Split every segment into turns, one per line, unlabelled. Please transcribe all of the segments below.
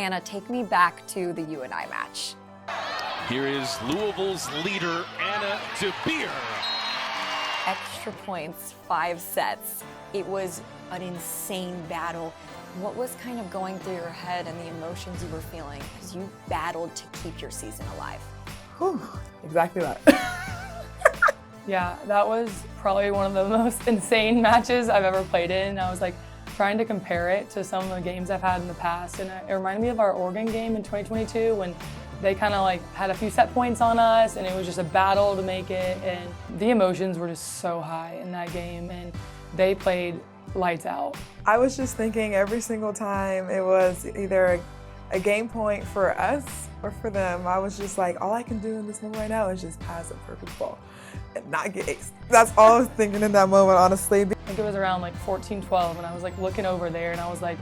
Anna, take me back to the UNI match.
Here is Louisville's leader, Anna Debeer.
Extra points, 5 sets. It was an insane battle. What was kind of going through your head and the emotions you were feeling as you battled to keep your season alive?
Whew, exactly that.
Yeah, that was probably one of the most insane matches I've ever played in. I was like trying to compare it to some of the games I've had in the past, and it reminded me of our Oregon game in 2022 when they kind of like had a few set points on us, and it was just a battle to make it, and the emotions were just so high in that game, and they played lights out.
I was just thinking every single time it was either a game point for us or for them. I was just like, all I can do in this moment right now is just pass a perfect ball and not get aced. That's all I was thinking in that moment, honestly.
I think it was around like 14-12, and I was like looking over there, and I was like,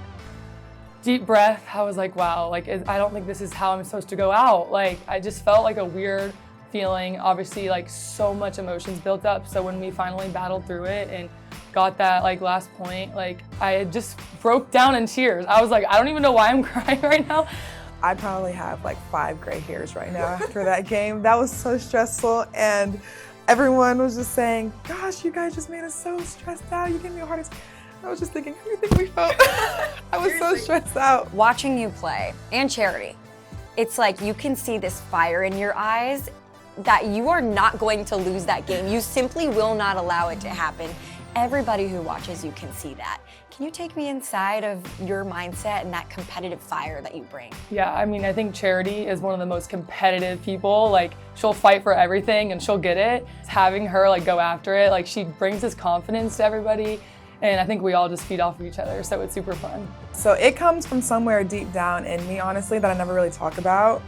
deep breath. I was like, wow, like I don't think this is how I'm supposed to go out. Like I just felt like a weird feeling. Obviously, like so much emotions built up. So when we finally battled through it and got that like last point, like I just broke down in tears. I was like, I don't even know why I'm crying right now.
I probably have like 5 gray hairs right now after that game. That was so stressful, and everyone was just saying, gosh, you guys just made us so stressed out. You gave me a heart attack. I was just thinking, how do you think we felt? I was so stressed out.
Watching you play, and Charitie, it's like you can see this fire in your eyes that you are not going to lose that game. You simply will not allow it to happen. Everybody who watches you can see that. Can you take me inside of your mindset and that competitive fire that you bring?
Yeah, I mean, I think Charitie is one of the most competitive people. Like, she'll fight for everything and she'll get it. Having her like go after it, like she brings this confidence to everybody. And I think we all just feed off of each other, so it's super fun.
So it comes from somewhere deep down in me, honestly, that I never really talk about.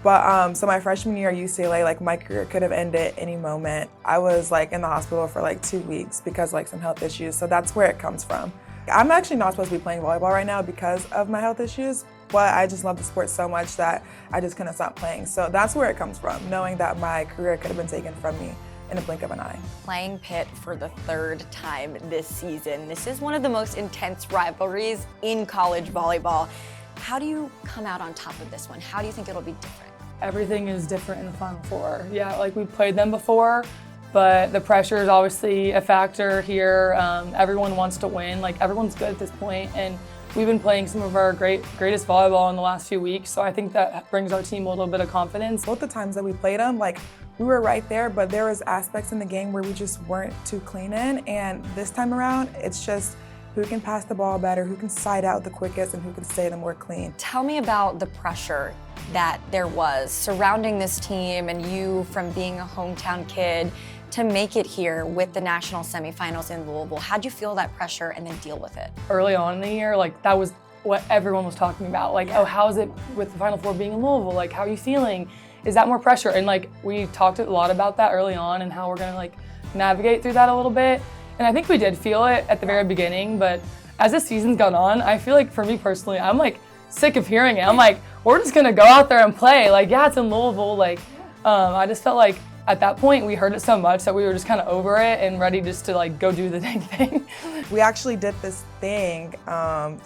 But so my freshman year at UCLA, like my career could have ended any moment. I was like in the hospital for like 2 weeks because like some health issues. So that's where it comes from. I'm actually not supposed to be playing volleyball right now because of my health issues, but I just love the sport so much that I just couldn't stop playing. So that's where it comes from, knowing that my career could have been taken from me in a blink of an eye.
Playing Pitt for the 3rd time this season. This is one of the most intense rivalries in college volleyball. How do you come out on top of this one? How do you think it'll be different?
Everything is different in the Final Four. Yeah, like we played them before, but the pressure is obviously a factor here. Everyone wants to win. Like everyone's good at this point, and we've been playing some of our greatest volleyball in the last few weeks. So I think that brings our team a little bit of confidence.
Both the times that we played them, like we were right there, but there was aspects in the game where we just weren't too clean in. And this time around, it's just who can pass the ball better, who can side out the quickest, and who can stay the more clean.
Tell me about the pressure that there was surrounding this team and you from being a hometown kid to make it here with the national semifinals in Louisville. How'd you feel that pressure and then deal with it?
Early on in the year, like that was what everyone was talking about. Like, oh, how's it with the Final Four being in Louisville? Like, how are you feeling? Is that more pressure? And like, we talked a lot about that early on and how we're gonna like navigate through that a little bit. And I think we did feel it at the very beginning, but as the season's gone on, I feel like for me personally, I'm like sick of hearing it. I'm like, we're just gonna go out there and play. Like, yeah, it's in Louisville. Like, I just felt like at that point we heard it so much that we were just kind of over it and ready just to like go do the dang thing.
We actually did this thing a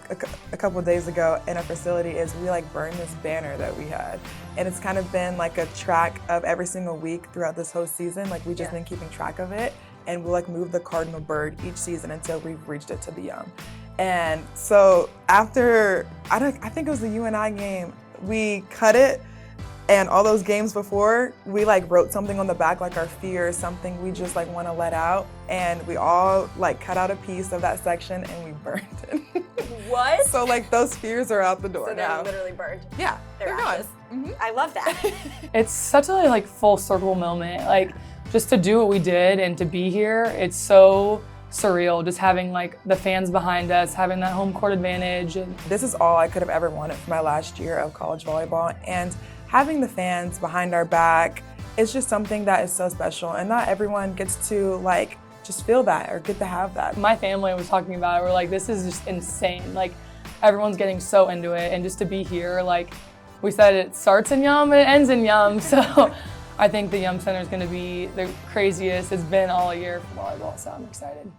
couple of days ago in a facility is we like burned this banner that we had. And it's kind of been like a track of every single week throughout this whole season. Like we just been keeping track of it. And we'll like move the cardinal bird each season until we've reached it to the young. And so after, I think it was the UNI game, we cut it, and all those games before, we like wrote something on the back, like our fear, something we just like want to let out. And we all like cut out a piece of that section and we burned it.
What?
So like those fears are out the door now.
So they're literally burned.
Yeah,
they're
gone.
Mm-hmm. I love that.
It's such a like full circle moment. Like just to do what we did and to be here, it's so surreal. Just having like the fans behind us, having that home court advantage. And
this is all I could have ever wanted for my last year of college volleyball. And having the fans behind our back, it's just something that is so special. And not everyone gets to like just feel that or get to have that.
My family was talking about it. We're like, this is just insane. Like everyone's getting so into it. And just to be here, like we said, it starts in Yum and it ends in Yum. So I think the Yum Center is going to be the craziest it's been all year for volleyball, so I'm excited.